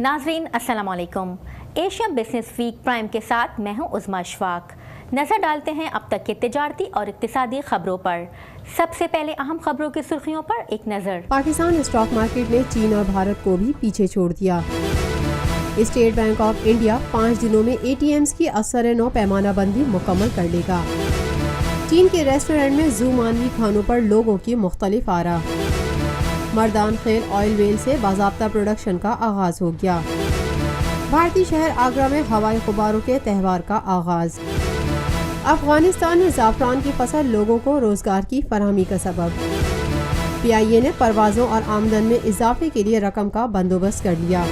नाज़रीन अस्सलाम वालेकुम। एशिया बिजनेस वीक प्राइम के साथ मैं हूं उज़मा अशफाक। नज़र डालते हैं अब तक के तिजारती और इक्तिसादी खबरों पर। सबसे पहले अहम खबरों की सुर्खियों पर एक नज़र। पाकिस्तान स्टॉक मार्केट ने चीन और भारत को भी पीछे छोड़ दिया। स्टेट बैंक ऑफ इंडिया 5 दिनों में ATMs की असर नौ पैमाना बंदी मुकम्मल कर लेगा। चीन के रेस्टोरेंट में जू मानवी खानों पर लोगों की मुख्तलिफ आरा। मर्दान खेल ऑयल वेल से बाज़ाब्ता प्रोडक्शन का आगाज हो गया। भारतीय शहर आगरा में हवाई गुब्बारों के त्यौहार का आगाज। अफगानिस्तान में ज़ाफ़रान की फसल लोगों को रोजगार की फराहमी का सबब। PIA ने परवाज़ों और आमदन में इजाफे के लिए रकम का बंदोबस्त कर लिया।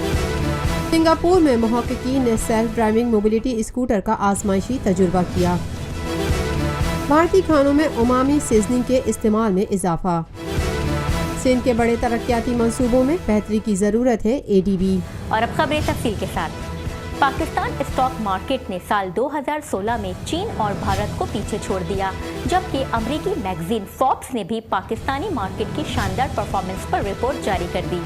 सिंगापुर में मुहक्किकीन ने सेल्फ ड्राइविंग मोबिलिटी स्कूटर का आजमाइशी तजुर्बा किया। भारतीय खानों में उमामी सीजनिंग के इस्तेमाल में इजाफा। सिंध के बड़े तरक्याती मंसूबों में बेहतरी की ज़रूरत है ADB। और अब खबरें तफसील के साथ। पाकिस्तान स्टॉक मार्केट ने साल 2016 में चीन और भारत को पीछे छोड़ दिया, जबकि अमेरिकी मैगजीन फोर्ब्स ने भी पाकिस्तानी मार्केट की शानदार परफॉर्मेंस पर रिपोर्ट जारी कर दी।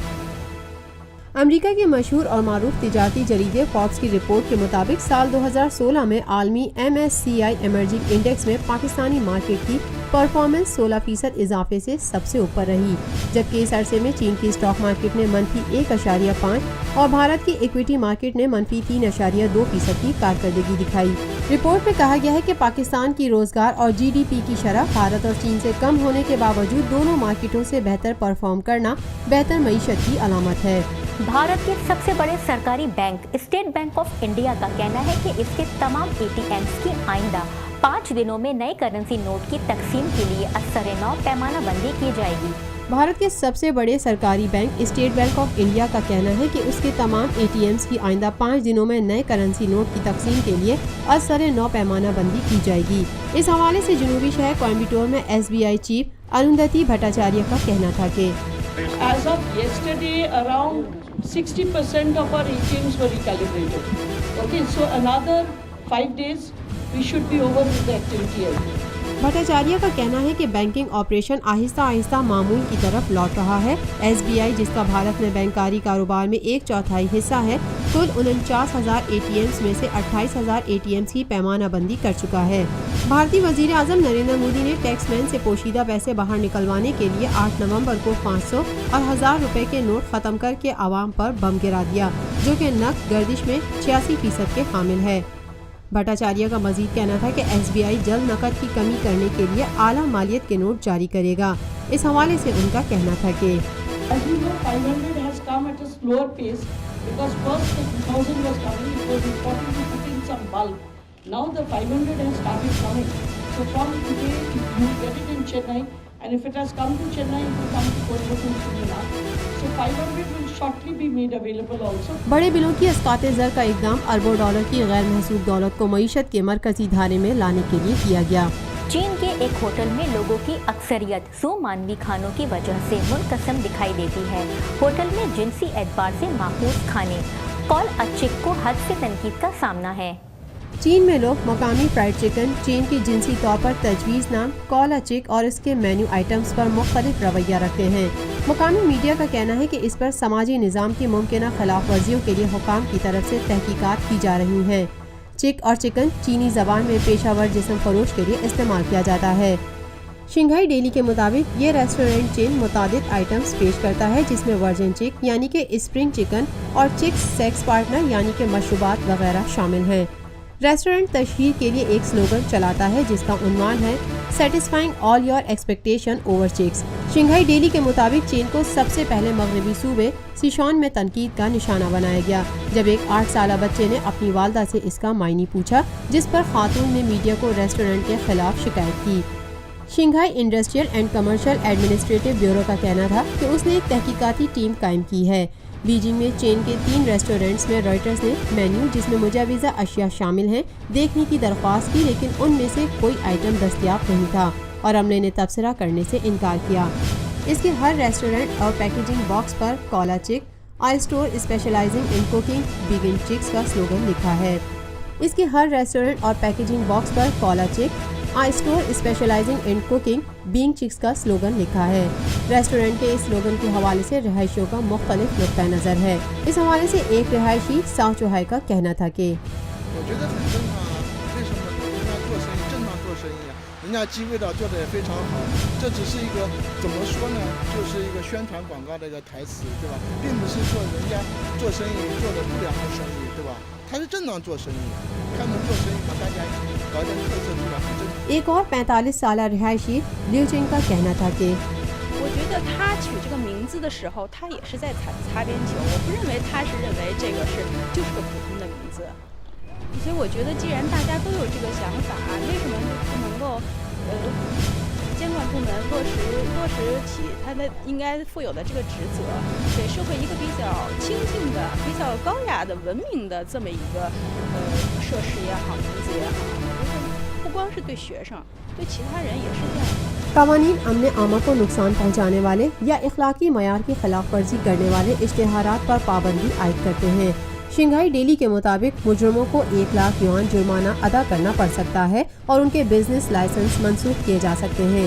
अमेरिका के मशहूर और मारूफ तिजारती जरीदे फोर्ब्स की रिपोर्ट के मुताबिक साल 2016 में आलमी MSCI इमर्जिंग इंडेक्स में पाकिस्तानी मार्केट की परफॉर्मेंस 16% इजाफे से सबसे ऊपर रही, जबकि इस अरसे में चीन की स्टॉक मार्केट ने -1.5 और भारत की इक्विटी मार्केट ने -3.2% की कारकर्दगी दिखाई। रिपोर्ट में कहा गया है कि पाकिस्तान की रोजगार और GDP की शरह भारत और चीन से कम होने के बावजूद दोनों मार्केटों से बेहतर परफॉर्म करना बेहतर मईशत की अलामत है। भारत के सबसे बड़े सरकारी bank state bank of India का कहना है कि इसके तमाम ATMs की आइंदा 5 दिनों में नए करेंसी नोट की तकसीम के लिए असर-ए-नौ पैमाना बंदी की जाएगी। भारत के सबसे बड़े सरकारी bank state bank of India का कहना है कि उसके तमाम ATMs की आइंदा 5 दिनों में नए करेंसी नोट की तकसीम के लिए असर-ए-नौ पैमाना बंदी की जाएगी। इस हवाले से जनूबी शहर कोयम्बटूर में SBI चीफ अरुंधति भट्टाचार्य का कहना था कि As of yesterday, around 60% of our ATMs were recalibrated. Okay, so another 5 days we should be over with the activity. Bhattacharya का कहना है कि बैंकिंग ऑपरेशन आहिस्ता आहिस्ता मामूल की तरफ लौट रहा है। SBI, जिसका भारत में बैंकारी कारोबार में 1/4 हिस्सा है, कुल 49,000 ATMs में से 28,000 ATMs की पैमाना बंदी कर चुका है। भारतीय वजीर आजम नरेंद्र मोदी ने टैक्समैन से पोशीदा पैसे बाहर निकलवाने के लिए 8 नवंबर को 500 और 1000 रुपए के नोट खत्म करके आवाम पर बम गिरा दिया, जो कि नकद गर्दिश में 86% के हामिल है। भट्टाचार्य का मजीद कहना था कि SBI जल्द नकद की कमी करने के लिए आला मालियत के नोट जारी करेगा। इस हवाले से उनका कहना था कि 500 has come at a slower pace because first the 2000 was coming, it was important to put in some bulk. Now the 500 has started coming. So from today you get it in Chennai, and if it has come to Chennai, it will come to Coimbatore soon enough. So 500 will shortly be made available also. बड़े बिलों की अस्काते ज़र का इक़दाम अरबों dollar की गैर महसूब दौलत को मईशत के मरकजी धारे में लाने के लिए किया गया। चीन के एक होटल में लोगों की अक्सरियत जू मानवी खानों की वजह से मुनकसम दिखाई देती है। होटल में जिनसी एतबार से माकूस खाने कॉल अचिक को हद से तनकीद का सामना है। चीन में लोग मकामी फ्राइड चिकन, चीन की जिनसी तौर पर तजवीज़ नाम कॉल अचिक और इसके मेन्यू आइटम्स पर मुख्तलिफ रवैया रखते हैं। मुकामी मीडिया का कहना है कि इस पर समाजी निज़ाम की मुमकिना खिलाफ वर्जियों के लिए हुकाम की तरफ से तहकीकात की जा रही हैं। चिक और चिकन चीनी ज़बान में पेशावर जिस्म फरोश के लिए इस्तेमाल किया जाता है। शंघाई डेली के मुताबिक ये रेस्टोरेंट चेन मुतादिद आइटम्स पेश करता है, जिसमें वर्जिन चिक यानी कि स्प्रिंग चिकन और चिक्स सेक्स पार्टनर यानी कि मशरूबात वगैरह शामिल हैं। रेस्टोरेंट तशहीर के लिए एक स्लोगन चलाता है जिसका उन्वान है satisfying all your expectation over chicks. Shanghai daily के मुताबिक चीन को सबसे पहले मगरबी सूबे सिशॉन में तनकीद का निशाना बनाया गया, जब एक 8 साला बच्चे ने अपनी वालदा से इसका मायनी पूछा, जिस पर खातून ने मीडिया को रेस्टोरेंट के खिलाफ शिकायत की। Shanghai industrial and commercial administrative bureau का कहना था कि उसने एक तहकीकाती टीम कायम की है। बीजिंग में चेन के 3 रेस्टोरेंट्स में रॉयटर्स ने मेन्यू जिसमें मुजाविजा अशिया शामिल हैं देखने की दरख्वास्त की, लेकिन उनमें से कोई आइटम दस्तयाब नहीं था और अमले ने तबसरा करने से इनकार किया। इसके हर रेस्टोरेंट और पैकेजिंग बॉक्स पर cola chick, a store specializing in cooking begin chicks का स्लोगन लिखा है। इसके हर रेस्टोरेंट और पैकेजिंग बॉक्स पर cola chick, a store specializing in cooking being chicks का स्लोगन लिखा है। रेस्टोरेंट के इस स्लोगन के हवाले से रहायशियों का मुख्तलिफ नुक्ता नज़र है। इस हवाले से एक रहायशी साव चौहाई का कहना था कि 我觉得很正常啊，为什么呢？人家做生意正常做生意啊，人家机会道做得也非常好，这只是一个怎么说呢？就是一个宣传广告的一个台词，对吧？并不是说人家做生意做的不良的生意，对吧？他是正常做生意，开门做生意嘛，大家搞点特色出来很正常。 एक और 45 साल रहायशी लिu चिंग का कहना था कि 我觉得他取这个名字的时候，他也是在擦边球。我不认为他是认为这个就是个普通的名字，所以我觉得既然大家都有这个想法，为什么就不能够监管部门落实起他们应该负有的这个职责，给社会一个比较清静的、比较高雅的、文明的这么一个设施也好，名字也好，我觉得不光是对学生，对其他人也是这样的。 कवानीन अमन आमा को नुकसान पहुँचाने वाले या इखलाकी मयार की खिलाफ वर्जी करने वाले इश्तिहारात पर पाबंदी आयद करते हैं। शंघाई डेली के मुताबिक मुजरमों को 1 लाख युआन जुर्माना अदा करना पड़ सकता है और उनके बिजनेस लाइसेंस मंसूख किए जा सकते हैं।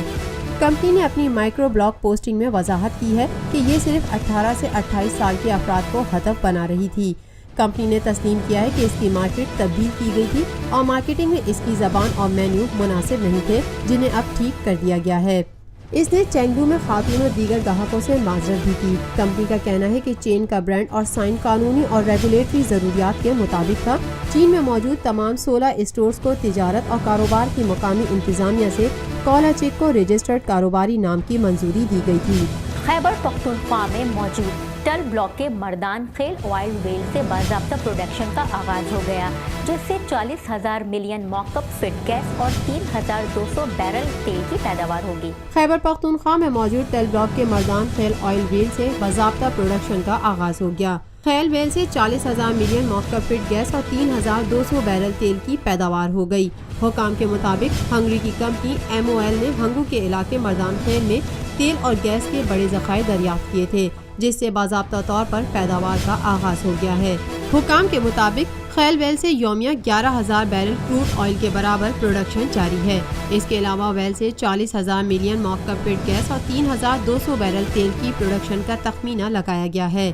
कंपनी ने अपनी माइक्रो ब्लॉग पोस्टिंग में वजाहत की है कि ये सिर्फ 18 से 28 साल के अफराद को हदफ बना रही थी। कंपनी ने तस्लीम किया है कि इसकी मार्केट तब्दील की गई थी और मार्केटिंग में इसकी ज़बान और मेन्यू मुनासिब नहीं थे, जिन्हें अब ठीक कर दिया गया है। इसने चेंगडू में खातून और दीगर ग्राहकों से माजरत भी की। कंपनी का कहना है कि चेन का ब्रांड और साइन कानूनी और रेगुलेटरी ज़रूरियात के मुताबिक था। चीन में मौजूद तमाम 16 स्टोर्स को तिजारत और कारोबार की मुकामी इंतज़ामिया से कॉला चिक को रजिस्टर्ड कारोबारी नाम की मंजूरी दी गई थी। खैबर पख्तूनख्वा में मौजूद टल ब्लॉक के मर्दान खेल ऑयल वेल से बाज़ाब्ता प्रोडक्शन का आगाज़ हो गया, जिससे 40,000 मिलियन मॉकअप फिट गैस और 3,200 बैरल तेल की पैदावार होगी। खैबर पख्तूनख्वा में मौजूद टल ब्लॉक के मर्दान खेल ऑयल वेल से बाज़ाब्ता प्रोडक्शन का आगाज़ हो गया। खेल वेल से 40,000 मिलियन मॉकअप फिट गैस और 3,200 बैरल तेल की पैदावार हो गई। हुकाम के मुताबिक हंगरी की कंपनी MOL ने हंगू के इलाके मर्दान खेल में तेल और गैस के बड़े ज़खायर दरियाफ्त किए थे, जिससे बाज़ाब्ता तौर पर पैदावार का आगाज़ हो गया है। हुकाम के मुताबिक खैल वेल से यौमिया 11,000 बैरल क्रूड ऑयल के बराबर प्रोडक्शन जारी है। इसके अलावा वेल से 40,000 मिलियन मॉकअप फिट गैस और 3,200 बैरल तेल की प्रोडक्शन का तखमीना लगाया गया है,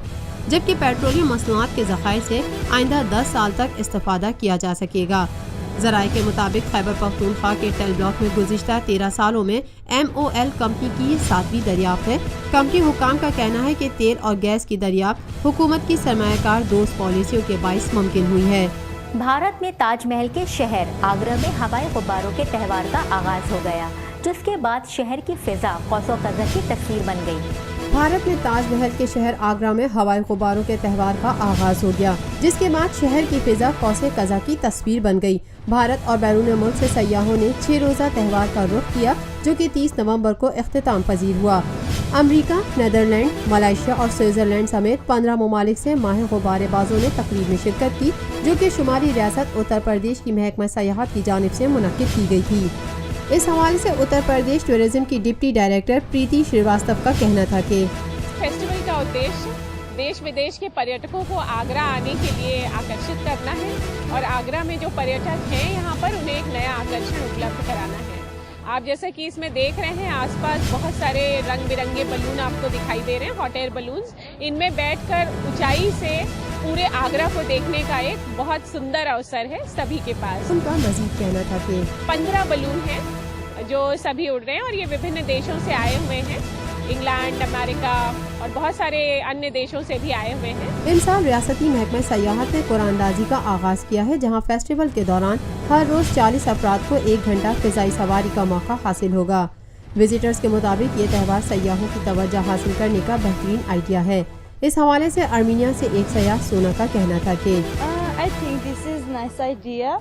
जबकि पेट्रोलियम मसनूआत के ज़खायर से आइंदा 10 साल तक इस्तेफादा किया जा सकेगा। ज़राए के मुताबिक खैबर पख्तूनख्वा के टल ब्लॉक में गुज़िश्ता 13 सालों में MOL कंपनी की 7वीं दरियाफ्त है। कंपनी हुकाम का कहना है कि तेल और गैस की दरियाफ्त हुकूमत की सरमायाकार दोस्त पॉलिसियों के बाइस मुमकिन हुई है। भारत में ताजमहल के शहर आगरा में हवाई गुब्बारों के त्यौहार का आगाज़ हो गया, जिसके बाद शहर की फिजा कौसो कज़र की तस्वीर बन गई। भारत में ताजमहल के शहर आगरा में हवाई गुब्बारों के त्यौहार का आगाज़ हो गया, जिसके बाद शहर की फिजा कौसे कज़ा की तस्वीर बन गई। भारत और बैरून मुल्क से सयाहों ने 6 रोज़ा त्यौहार का रुख किया, जो कि 30 नवंबर को इख्तिताम पजीर हुआ। अमरीका, नीदरलैंड, मलेशिया और स्विट्ज़रलैंड समेत 15 ममालिक से माहिर गुब्बारेबाजों ने तकरीब में शिरकत की, जो कि शुमारी रियासत उत्तर प्रदेश की महकमा सयाहत की जानिब से मुनक्किद की गई थी। इस हवाले से उत्तर प्रदेश टूरिज्म की डिप्टी डायरेक्टर प्रीति श्रीवास्तव का कहना था कि फेस्टिवल का उद्देश्य देश विदेश के पर्यटकों को आगरा आने के लिए आकर्षित करना है और आगरा में जो पर्यटक हैं यहाँ पर उन्हें एक नया आकर्षण उपलब्ध कराना है। आप जैसा कि इसमें देख रहे हैं, आसपास बहुत सारे रंग बिरंगे बलून आपको दिखाई दे रहे हैं, हॉट एयर बलून्स। इनमें बैठकर ऊंचाई से पूरे आगरा को देखने का एक बहुत सुंदर अवसर है सभी के पास। उनका मजीद कहना था कि 15 बलून हैं जो सभी उड़ रहे हैं और ये विभिन्न देशों से आए हुए हैं, इंग्लैंड, अमेरिका और बहुत सारे अन्य देशों से भी आए हुए हैं। इन साल रियासती महकमा सयाहत ने कुरानदाजी का आगाज़ किया है, जहां फेस्टिवल के दौरान हर रोज़ 40 अफराद को 1 घंटा फ़िज़ाई सवारी का मौका हासिल होगा। विजिटर्स के मुताबिक ये त्यौहार सयाहों की तवज्जो हासिल करने का बेहतरीन आइडिया है। इस हवाले से आर्मीनिया से एक सयाह सोना का कहना था कि I think this is nice idea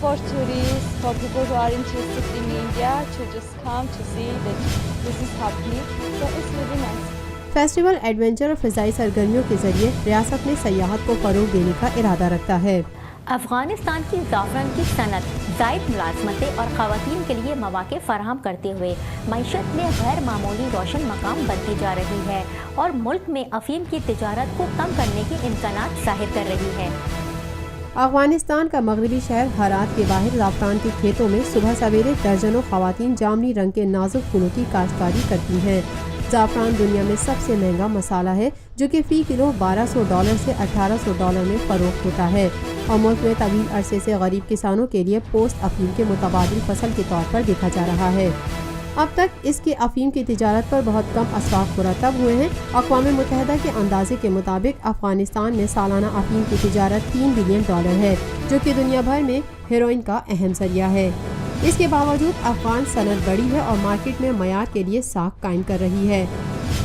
for tourists, for people who are interested in India to just come to see that this is happening. So it's really nice. Festival adventure और फ़िज़ाई सरगर्मियों के जरिए रियासत में सयाहत को फ़रोग़ देने का इरादा रखता है। अफ़ग़ानिस्तान की ज़ाफ़रान की सनत ज़ायद मुलाज़मतें और ख़वातीन के लिए मौक़े फ़राहम करते हुए मईशत में गैर मामूली रोशन मकाम बनती जा रही है और मुल्क में अफ़ीम की तिजारत को कम करने के इम्कानात ज़ाहिर कर रही है। افغانستان کا مغربی شہر ہرات کے باہر زعفران کے کھیتوں میں صبح سویرے درجنوں خواتین جامنی رنگ کے نازک پھولوں کی کاشتکاری کرتی ہیں۔ زعفران دنیا میں سب سے مہنگا مسالہ ہے جو کہ فی کلو $1200 سے $1800 میں فروخت ہوتا ہے، اور ملک میں طویل عرصے سے غریب کسانوں کے لیے پوست افیم کے متبادل فصل کے طور پر دیکھا جا رہا ہے۔ اب تک اس کی افیم کی تجارت پر بہت کم اثرات مرتب ہوئے ہیں۔ اقوام متحدہ کے اندازے کے مطابق افغانستان میں سالانہ افیم کی تجارت $3 بلین ہے، جو کہ دنیا بھر میں ہیروئن کا اہم ذریعہ ہے۔ اس کے باوجود افغان صنعت بڑی ہے اور مارکیٹ میں معیار کے لیے ساکھ قائم کر رہی ہے۔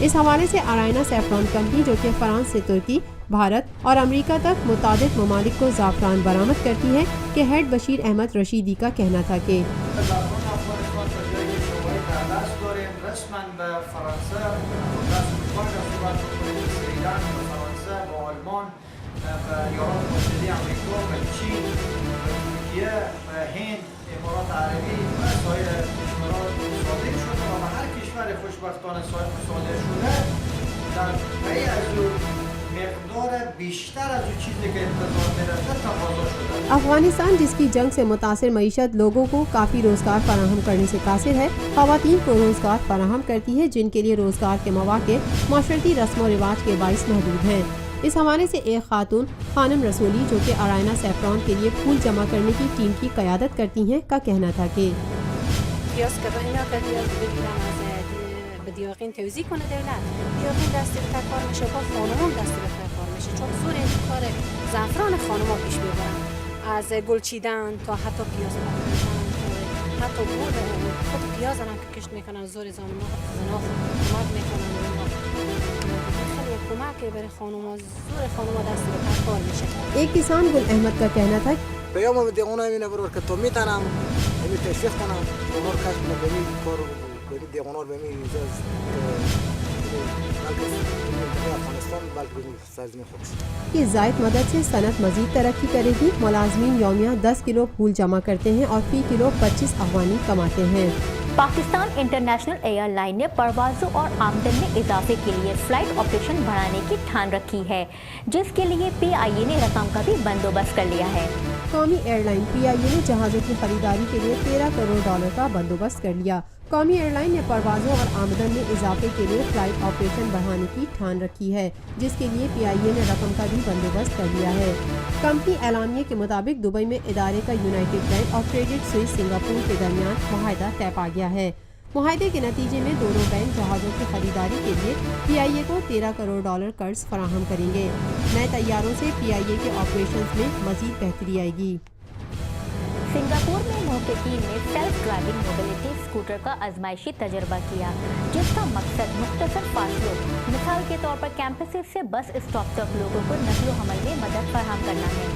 اس حوالے سے ارائنا سیفران کمپنی جو کہ فرانس سے ترکی، بھارت اور امریکہ تک متعدد ممالک کو زعفران برآمد کرتی ہے کہ ہیڈ بشیر احمد رشیدی کا کہنا تھا کہ رسما به فرانسه به اروپا ارتباط می‌کنیم، به ایران، به فرانسه، به آلمان، به ایالات متحده آمریکا، به چین، به ترکیه، به هند، امارات عربی و سایر کشورها صادر شده و به هر کشور خوشبختانه صادر شده در پی از او مقدار بیشتر از اون چیزی که انتظار می‌رفته تقاضا شده. افغانستان جس کی جنگ سے متاثر معیشت لوگوں کو کافی روزگار فراہم کرنے سے قاصر ہے، خواتین کو روزگار فراہم کرتی ہے جن کے لیے روزگار کے مواقع معاشرتی رسم و رواج کے باعث محدود ہیں۔ اس حوالے سے ایک خاتون خانم رسولی جو کہ ارائنا سیفران کے لیے پھول جمع کرنے کی ٹیم کی قیادت کرتی ہیں کا کہنا تھا کہ دیاقین توزیع کنه دولت، دیاقین دستی به کار میشه، با خانومان دستی به کار میشه، چون زور این کار زعفران خانوما پیش میبرن، از گل چیدن تا حتی پیاز پختن، حتی بود خود پیاز هم که کشت میکنن، زور زنا کمک میکنن، خیلی کمک برای خانوما، زور خانوما دستی به کار میشه. ایک کسان گل احمد کا کہنا تھا پیام دیگونه اینه برور که تو میتونم این تشویق کنم اونور کسب نبینی کار بری دیگونار بمی ایجاز بلکه افغانستان بلکه بمی سرزمین خودش کہ زائد مدد سے صنعت مزید ترقی کرے گی۔ ملازمین یومیہ 10 کلو پھول جمع کرتے ہیں اور فی کلو 25 افغانی کماتے ہیں۔ پاکستان انٹرنیشنل ایئر لائن نے پروازوں اور آمدن میں اضافے کے لیے فلائٹ آپریشن بڑھانے کی ٹھان رکھی ہے، جس کے لیے PIA نے رقم کا بھی بندوبست کر لیا ہے۔ قومی ایئر لائن PIA نے جہازوں کی خریداری کے لیے $13 کروڑ کا بندوبست کر لیا۔ قومی ایئر لائن نے پروازوں اور آمدن میں اضافے کے لیے فلائٹ آپریشن بڑھانے کی ٹھان رکھی ہے، جس کے لیے PIA نے رقم کا بھی بندوبست کر لیا ہے۔ کمپنی اعلامیے کے مطابق دبئی میں ادارے کا یونائٹڈ بینک اور کریڈٹ سوئس سنگاپور کے درمیان معاہدہ طے پا گیا ہے۔ معاہدے کے نتیجے میں دونوں بینک جہازوں کی خریداری کے لیے PIA کو $13 کروڑ قرض فراہم کریں گے۔ نئے طیاروں سے PIA کے آپریشنز میں مزید بہتری آئے گی۔ سنگاپور میں محققین نے سیلف ڈرائیونگ موبلٹی اسکوٹر کا آزمائشی تجربہ کیا، جس کا مقصد مختصر فاصلوں، مثال کے طور پر کیمپسز سے بس اسٹاپ تک لوگوں کو نقل و حمل میں مدد فراہم کرنا ہے۔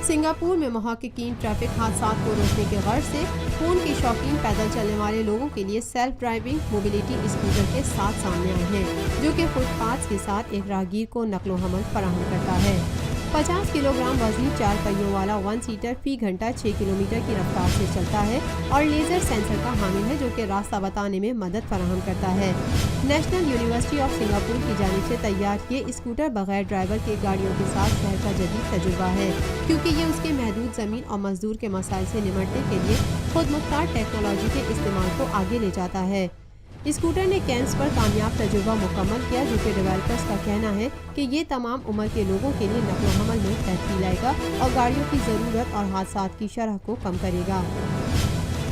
سنگاپور میں محققین ٹریفک حادثات کو روکنے کے غرض سے خون کے شوقین پیدل چلنے والے لوگوں کے لیے سیلف ڈرائیونگ موبلٹی اسکوٹر کے ساتھ سامنے آئے ہیں، جو کہ فٹ پاتھ کے ساتھ ایک راہگیر کو نقل و حمل فراہم کرتا ہے۔ 50 کلو گرام وزنی 4 پہیوں والا 1 سیٹر فی گھنٹہ 6 کلومیٹر کی رفتار سے چلتا ہے اور لیزر سینسر کا حامل ہے جو کہ راستہ بتانے میں مدد فراہم کرتا ہے۔ نیشنل یونیورسٹی آف سنگاپور کی جانب سے تیار یہ اسکوٹر بغیر ڈرائیور کے گاڑیوں کے ساتھ شہر کا جدید تجربہ ہے، کیونکہ یہ اس کے محدود زمین اور مزدور کے مسائل سے نمٹنے کے لیے خود مختار ٹیکنالوجی کے استعمال کو آگے لے جاتا ہے۔ اسکوٹر نے کینس پر کامیاب تجربہ مکمل کیا، جو کہ ڈیولپرز کا کہنا ہے کہ یہ تمام عمر کے لوگوں کے لیے نقل و حمل میں بہتری لائے گا اور گاڑیوں کی ضرورت اور حادثات کی شرح کو کم کرے گا۔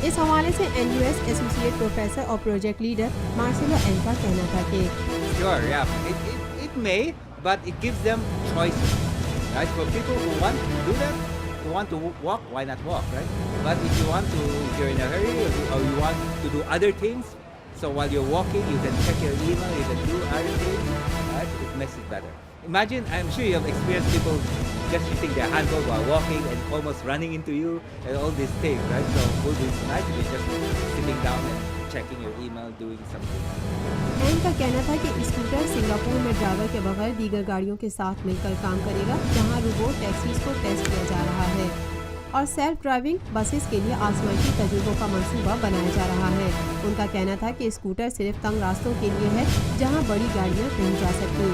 اس حوالے سے NUS ایسوسیٹ پروفیسر اور پروجیکٹ لیڈر مارسیلو این کا کہنا تھا کہ Sure, yeah. It may, but it gives them choices, right? For people who want to do that, who want to walk, why not walk, right? But if you're in a hurry or you want to do other things, so while you're walking, you can check your email, you can do other things, right? It makes it better. Imagine, I'm sure you have experienced people just using their handhold while walking and almost running into you and all these things, right? So would be nice if you're just sitting down and checking your email, doing something. این کا کہنا تھا کہ scooter Singapore میں driver کے بغیر دیگر گاڑیوں کے ساتھ مل کر کام کرے گا، جہاں روبوٹ ٹیکسیز کو ٹیسٹ کیا جا رہا ہے اور سیلف ڈرائیونگ بسز کے لیے آزمائشی تجربوں کا منصوبہ بنایا جا رہا ہے۔ ان کا کہنا تھا کہ اسکوٹر صرف تنگ راستوں کے لیے ہے جہاں بڑی گاڑیاں نہیں جا سکتی۔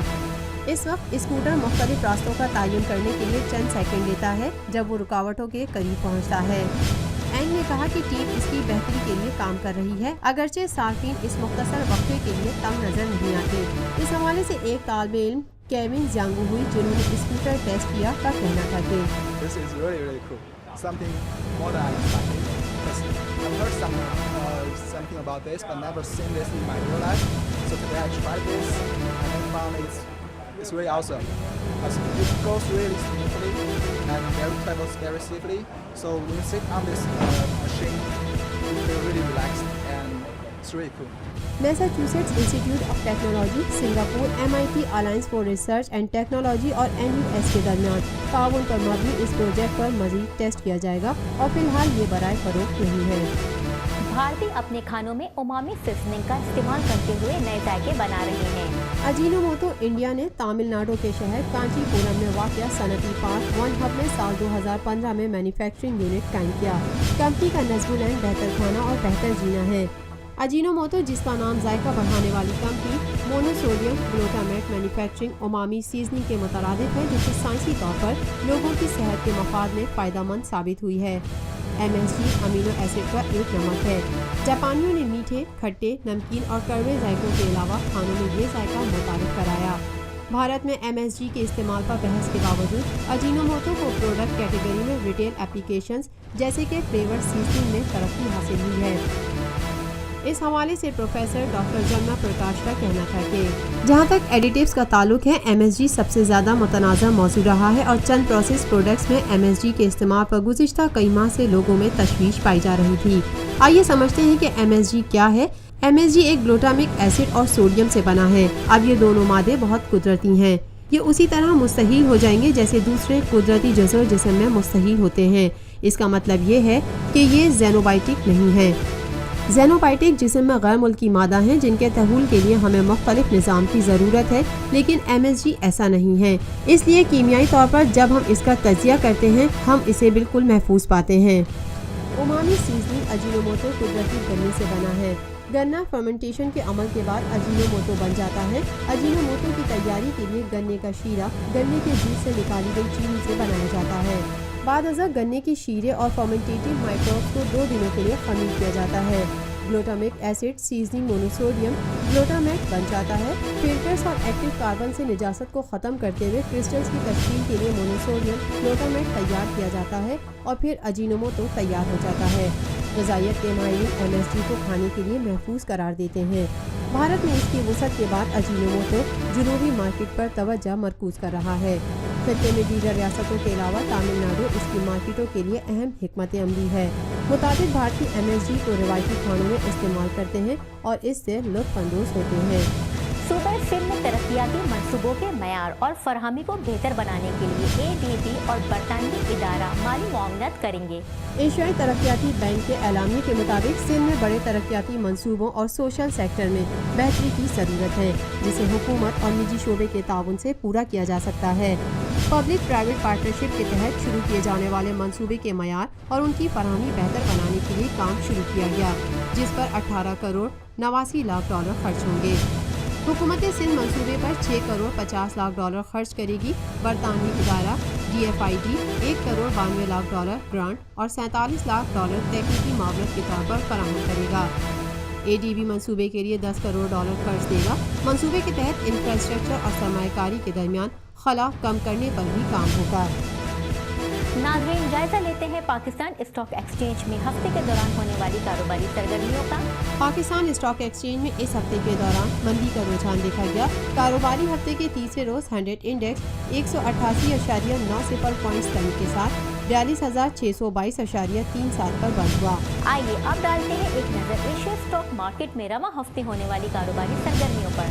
इस वक्त स्कूटर मुख्तलिफ रास्तों का तयन करने के लिए चंद सेकंड लेता है जब वो रुकावटों के करीब पहुंचता है। एंग ने कहा कि टीम इसकी बेहतरी के लिए काम कर रही है, अगरचे सार्फिन इस मुख्तसर वक्फे के लिए तंग नजर नहीं आते। इस हवाले से एक तालिबे इल्म केविन ज़ियांगू हुई जिन्होंने स्कूटर टेस्ट किया का कहना था कि This is really cool. Something more than I expected. Because I've heard something about this, but never seen this in my real life. So today I tried this and I found it's really awesome. It goes really smoothly and travels very safely. So when you sit on this machine, you feel really relaxed and it's really cool. Massachusetts institute of technology, Singapore, MIT alliance for research and technology और NUS के दरमियान ताउन पर मबनी इस project पर मजीद test किया जाएगा और फिलहाल ये बराए फरोख्त नहीं है। भारतीय अपने खानों में उमामी सीजनिंग का इस्तेमाल करते हुए नए जायके बना रहे हैं। अजीनोमोटो इंडिया ने तमिलनाडु के शहर कांचीपुरम में वाक़या सनती पार्क वन हब में साल 2015 में मैन्युफैक्चरिंग यूनिट कायम किया। कंपनी का नज़्मुल ऐन बेहतर खाना और बेहतर जीना है। अजीनोमोटो, जिसका नाम जायका बढ़ाने वाली company monosodium glutamate manufacturing umami seasoning के मुतरादिफ है, जो कि साइंसी तौर पर लोगों की सेहत के मफाद में फ़ायदेमंद साबित हुई है। MSG अमीनो एसिड का एक नमक है। जापानियों ने मीठे, खट्टे, नमकीन और कड़वे जायकों के अलावा खानों में ये जायका मुतारिफ कराया। भारत में MSG के इस्तेमाल पर बहस के बावजूद अजीनोमोटो को प्रोडक्ट कैटेगरी में रिटेल एप्लीकेशंस जैसे कि फ्लेवर सीजनिंग में तरक्की हासिल हुई है। इस हवाले से प्रोफेसर डॉक्टर जमुना प्रकाश का कहना था कि जहाँ तक एडिटिव्स का ताल्लुक है, MSG सबसे ज़्यादा मुतनाज़ा मौजू रहा है और चंद प्रोसेस प्रोडक्ट्स में MSG के इस्तेमाल पर गुज़िश्ता कई माह से लोगों में तशवीश पाई जा रही थी। आइए समझते हैं कि MSG क्या है। MSG एक ग्लूटामिक एसिड और सोडियम से बना है। अब ये दोनों मादे बहुत कुदरती हैं। ये उसी तरह मुस्तहील हो जाएंगे जैसे दूसरे कुदरती जुज़र जिस्म में मुस्तहील होते हैं। इसका मतलब ये है कि ये ज़ेनोबाइटिक नहीं है। ज़ेनोबाइटिक जिस्म में गैर मुल्की मादा हैं जिनके तहूल के लिए हमें मुख्तलिफ निज़ाम की ज़रूरत है, लेकिन MSG ऐसा नहीं है। इसलिए कीमियाई तौर पर जब हम इसका तजिया करते हैं, हम इसे बिल्कुल महफूज पाते हैं। उमामी सीजनिंग अजीनोमोटो कुदरती गन्ने से बना है। गन्ना फर्मेंटेशन के अमल के बाद अजीनोमोटो बन जाता है। अजीनोमोटो की तैयारी के लिए गन्ने का शीरा गन्ने के जूस से निकाली गई चीनी से बनाया जाता है। बाद अज़ा गन्ने की शीरे और फर्मेंटेटिव माइक्रोब्स को 2 दिनों के लिए ख़मीर किया जाता है। Glutamic acid seasoning monosodium glutamate बन जाता है। फिल्टर्स और एक्टिव कार्बन से निजासत को ख़त्म करते हुए क्रिस्टल्स की तश्कील के लिए मोनोसोडियम ग्लूटामेट तैयार किया जाता है और फिर अजीनोमोटो तैयार हो जाता है। ग़िज़ाइयत के माहिरीन MSG को खाने के लिए महफूज करार देते हैं। भारत में इसकी वसअत के बाद अजीनोमोटो जुनूबी मार्केट पर तवज्जो मरकूज़ कर रहा है। खत्ते में दीगर रियासतों के अलावा तमिलनाडु इसकी मार्केटों के लिए अहम हिकमत अमली है। मुताबिक भारतीय MSG को रिवायती खानों में इस्तेमाल करते हैं और इससे लुत्फ़अंदोज़ होते हैं। सूबे सिंध में तरक्याती मंसूबों के मयार और फरहमी को बेहतर बनाने के लिए ADB और बरतानवी इदारा माली मुआवनत करेंगे। एशियाई तरक्याती बैंक के एलामिये के मुताबिक सिंध में बड़े तरक्याती मंसूबों और सोशल सेक्टर में बेहतरी की ज़रूरत है, जिसे हुकूमत और निजी शोबे के ताउन से पूरा किया जा सकता है। पब्लिक प्राइवेट पार्टनरशिप के तहत शुरू किए जाने वाले मंसूबे के मयार और उनकी फरहमी बेहतर बनाने के लिए काम शुरू किया गया, जिस पर 18 करोड़ 89 लाख डॉलर खर्च होंगे। हुकूमत सिंध मंसूबे पर 6 करोड़ 50 लाख डॉलर खर्च करेगी। बरतानवी इदारा DFID 1 crore 92 lakh dollar grant और 47 लाख डॉलर तकनीकी मावलत के तौर पर फराहम करेगा। ADB मंसूबे के लिए 10 करोड़ डॉलर खर्च देगा। मंसूबे के तहत इंफ्रास्ट्रक्चर और सरमायाकारी के दरमियान खला कम करने पर भी काम होगा। नाज़रीन, जायजा लेते हैं पाकिस्तान स्टॉक एक्सचेंज में हफ्ते के दौरान होने वाली कारोबारी सरगर्मियों का। पाकिस्तान स्टॉक एक्सचेंज में इस हफ्ते के दौरान मंदी का रुझान देखा गया। कारोबारी हफ्ते के तीसरे रोज 100 इंडेक्स 188.90 पॉइंट्स कमी के साथ 42,622.37 पर बंद हुआ। आइए अब डालते हैं एक नजर एशिया स्टॉक मार्केट में रवा हफ्ते होने वाली कारोबारी सरगर्मियों पर।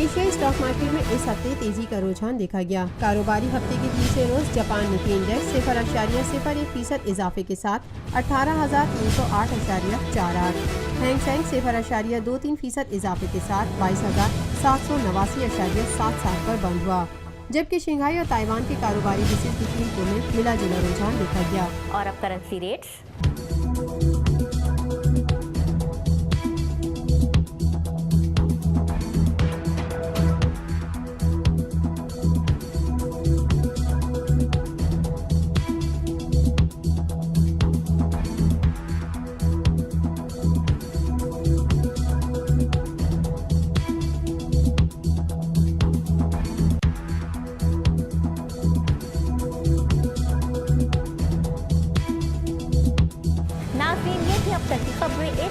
एशियाई स्टॉक मार्केट में इस हफ्ते तेजी का रुझान देखा गया। कारोबारी हफ्ते के तीसरे रोज जापान निकी इंडेक्स 0.01% इजाफे के साथ 18,308.48, हैंगसेंग 0.23% इजाफे के साथ 22,789.77 पर बंद हुआ, जबकि शंघाई और ताइवान के कारोबारी हिस्से की कीमतों में मिला जुला रुझान देखा गया। और अब currency rates.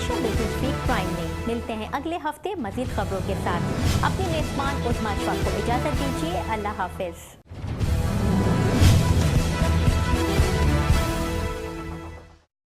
Special business week prime में। मिलते हैं अगले हफ्ते मजीद खबरों के साथ। अपनी मेजबान उस्मा अशफाक को इजाजत दीजिए। अल्लाह हाफिज।